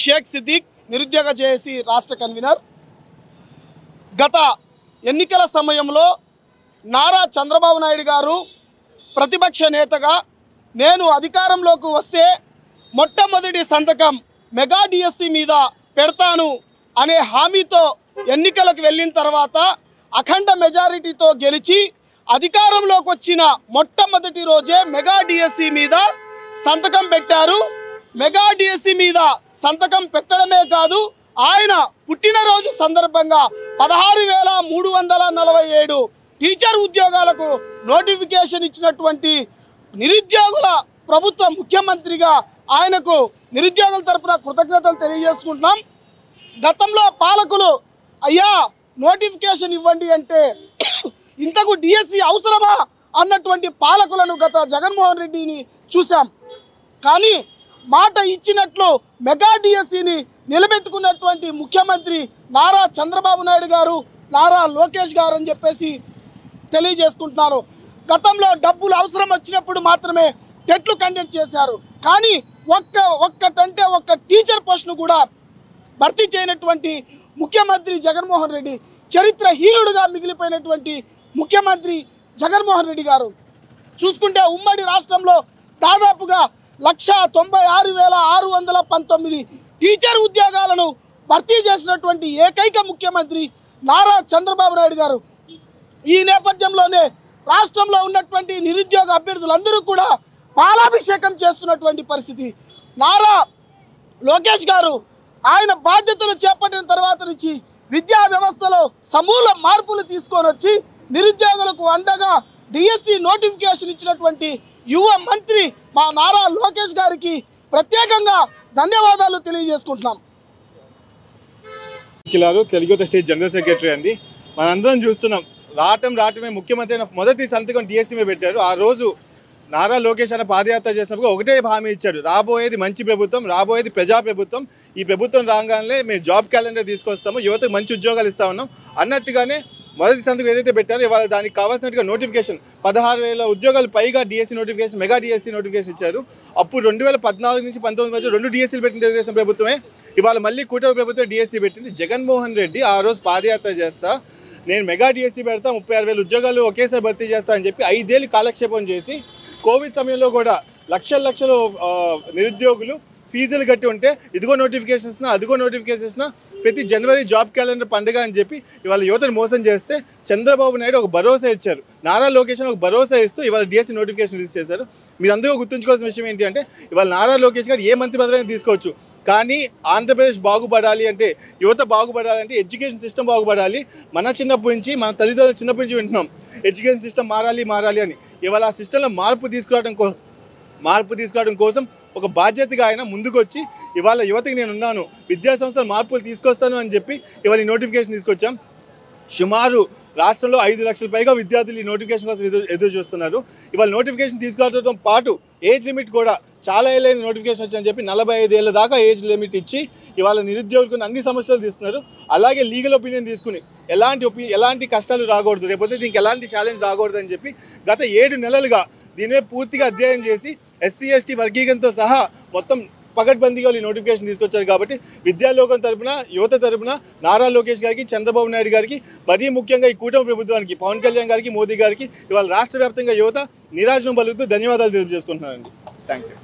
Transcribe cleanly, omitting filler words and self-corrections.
షేక్ సిద్దిక్ నిరుద్యోగ జేఏసీ రాష్ట్ర కన్వీనర్. గత ఎన్నికల సమయంలో నారా చంద్రబాబు నాయుడు గారు ప్రతిపక్ష నేతగా నేను అధికారంలోకి వస్తే మొట్టమొదటి సంతకం మెగా డిఎస్సి మీద పెడతాను అనే హామీతో ఎన్నికలకు వెళ్ళిన తర్వాత అఖండ మెజారిటీతో గెలిచి అధికారంలోకి వచ్చిన మొట్టమొదటి రోజే మెగా డిఎస్సి మీద సంతకం పెట్టారు. మెగా డిఎస్సి మీద సంతకం పెట్టడమే కాదు, ఆయన పుట్టినరోజు సందర్భంగా 16,347 టీచర్ ఉద్యోగాలకు నోటిఫికేషన్ ఇచ్చినటువంటి నిరుద్యోగుల ప్రభుత్వ ముఖ్యమంత్రిగా ఆయనకు నిరుద్యోగుల తరపున కృతజ్ఞతలు తెలియజేసుకుంటున్నాం. గతంలో పాలకులు అయ్యా నోటిఫికేషన్ ఇవ్వండి అంటే ఇంతకు డిఎస్సి అవసరమా అన్నటువంటి పాలకులను గత జగన్మోహన్ రెడ్డిని చూసాం. కానీ మాట ఇచ్చినట్లు మెగా డిఎస్సిని నిలబెట్టుకున్నటువంటి ముఖ్యమంత్రి నారా చంద్రబాబు నాయుడు గారు, నారా లోకేష్ గారు అని చెప్పేసి తెలియజేసుకుంటున్నారు. గతంలో డబ్బులు అవసరం వచ్చినప్పుడు మాత్రమే టెట్లు కండక్ట్ చేశారు. కానీ ఒక్కటంటే ఒక్క టీచర్ పోస్టును కూడా భర్తీ చేయనటువంటి ముఖ్యమంత్రి జగన్మోహన్ రెడ్డి, చరిత్రహీనుడుగా మిగిలిపోయినటువంటి ముఖ్యమంత్రి జగన్మోహన్ రెడ్డి గారు. చూసుకుంటే ఉమ్మడి రాష్ట్రంలో దాదాపుగా 196,619 టీచర్ ఉద్యోగాలను భర్తీ చేసినటువంటి ఏకైక ముఖ్యమంత్రి నారా చంద్రబాబు నాయుడు గారు. ఈ నేపథ్యంలోనే రాష్ట్రంలో ఉన్నటువంటి నిరుద్యోగ అభ్యర్థులందరూ కూడా పాలాభిషేకం చేస్తున్నటువంటి పరిస్థితి. నారా లోకేష్ గారు ఆయన బాధ్యతలు చేపట్టిన తర్వాత నుంచి విద్యా వ్యవస్థలో సమూల మార్పులు తీసుకొని వచ్చి నిరుద్యోగులకు అండగా డిఎస్సి నోటిఫికేషన్ ఇచ్చినటువంటి యువ మంత్రి మా నారా లోకేష్ గారికి ప్రత్యేకంగా ధన్యవాదాలు తెలియజేసుకుంటున్నాం. తెలుగు స్టేట్ జనరల్ సెక్రటరీ అండి. మనందరం చూస్తున్నాం, రావటమే ముఖ్యమంత్రి మొదటి సంతకం డిఎస్సి మీద పెట్టారు. ఆ రోజు నారా లోకేష్ అన్న పాదయాత్ర చేసినప్పుడు ఒకటే హామీ ఇచ్చాడు, రాబోయేది మంచి ప్రభుత్వం, రాబోయేది ప్రజా ప్రభుత్వం, ఈ ప్రభుత్వం రాగానే మేము జాబ్ క్యాలెండర్ తీసుకొస్తాము, యువతకు మంచి ఉద్యోగాలు ఇస్తా ఉన్నాం అన్నట్టుగానే మొదటి సంతకం ఏదైతే పెట్టారో ఇవాళ దానికి కావాల్సినట్టుగా నోటిఫికేషన్ 16,000 ఉద్యోగాలు పైగా DSC notification, mega DSC notification ఇచ్చారు. అప్పుడు 2014 నుంచి 19 మధ్య 2 డిఎస్సీలు పెట్టిన తెలుగుదేశం ప్రభుత్వమే. ఇవాళ మళ్ళీ కూటమి ప్రభుత్వం డిఎస్సి పెట్టింది. జగన్మోహన్ రెడ్డి ఆ రోజు పాదయాత్ర చేస్తా నేను మెగా డిఎస్సి పెడతా, 36,000 ఉద్యోగాలు ఒకేసారి భర్తీ చేస్తా అని చెప్పి 5 ఏళ్ళు కాలక్షేపం చేసి కోవిడ్ సమయంలో కూడా లక్షలు నిరుద్యోగులు ఫీజులు కట్టి ఉంటే ఇదిగో నోటిఫికేషన్ ఇస్తున్నా, అదిగో నోటిఫికేషన్ ఇస్తున్నా, ప్రతి జనవరి జాబ్ క్యాలెండర్ పండుగ అని చెప్పి ఇవాళ యువతను మోసం చేస్తే చంద్రబాబు నాయుడు ఒక భరోసా ఇచ్చారు. నారా లోకేష్ ఒక భరోసా ఇస్తూ ఇవాళ డిఎస్సి నోటిఫికేషన్ రిలీజ్ చేశారు. మీరు అందరూ గుర్తుంచుకోవాల్సిన విషయం ఏంటి అంటే ఇవాళ నారా లోకేష్ గారు ఏ మంత్రి పదవిని తీసుకోవచ్చు, కానీ ఆంధ్రప్రదేశ్ బాగుపడాలి అంటే, యువత బాగుపడాలి అంటే ఎడ్యుకేషన్ సిస్టమ్ బాగుపడాలి. మన చిన్నప్పటి నుంచి మన తల్లిదండ్రులు చిన్నప్పటి నుంచి వింటున్నాం ఎడ్యుకేషన్ సిస్టమ్ మారాలి అని. ఇవాళ ఆ సిస్టంలో మార్పు తీసుకురావడం కోసం ఒక బాధ్యతగా ఆయన ముందుకు వచ్చి ఇవాళ యువతకి నేను ఉన్నాను, విద్యా సంస్థలు మార్పులు తీసుకొస్తాను అని చెప్పి ఇవాళ ఈ నోటిఫికేషన్ తీసుకొచ్చాం. సుమారు రాష్ట్రంలో 5 లక్షల పైగా విద్యార్థులు ఈ నోటిఫికేషన్ కోసం ఎదురు చూస్తున్నారు. ఇవాళ నోటిఫికేషన్ తీసుకురావడంతో పాటు ఏజ్ లిమిట్ కూడా చాలా ఏళ్ళైన నోటిఫికేషన్ వచ్చని చెప్పి 45 ఏళ్ళ దాకా ఏజ్ లిమిట్ ఇచ్చి ఇవాళ నిరుద్యోగులకు అన్ని సమస్యలు తీస్తున్నారు. అలాగే లీగల్ ఒపీనియన్ తీసుకుని ఎలాంటి కష్టాలు రాకూడదు, లేకపోతే దీనికి ఎలాంటి ఛాలెంజ్ రాకూడదు అని చెప్పి గత 7 నెలలుగా దీనిపై పూర్తిగా అధ్యయనం చేసి ఎస్సీ ఎస్టీ వర్గీకరణతో సహా మొత్తం పకడ్బందీగా ఈ నోటిఫికేషన్ తీసుకొచ్చారు. కాబట్టి విద్యాలోకం తరపున, యువత తరపున నారా లోకేష్ గారికి, చంద్రబాబు నాయుడు గారికి, మరీ ముఖ్యంగా ఈ కూటమి ప్రభుత్వానికి, పవన్ కళ్యాణ్ గారికి, మోదీ గారికి ఇవాళ రాష్ట్ర వ్యాప్తంగా యువత నీరాజనం పలుకుతూ ధన్యవాదాలు తెలియజేసుకుంటున్నానండి. Thank you.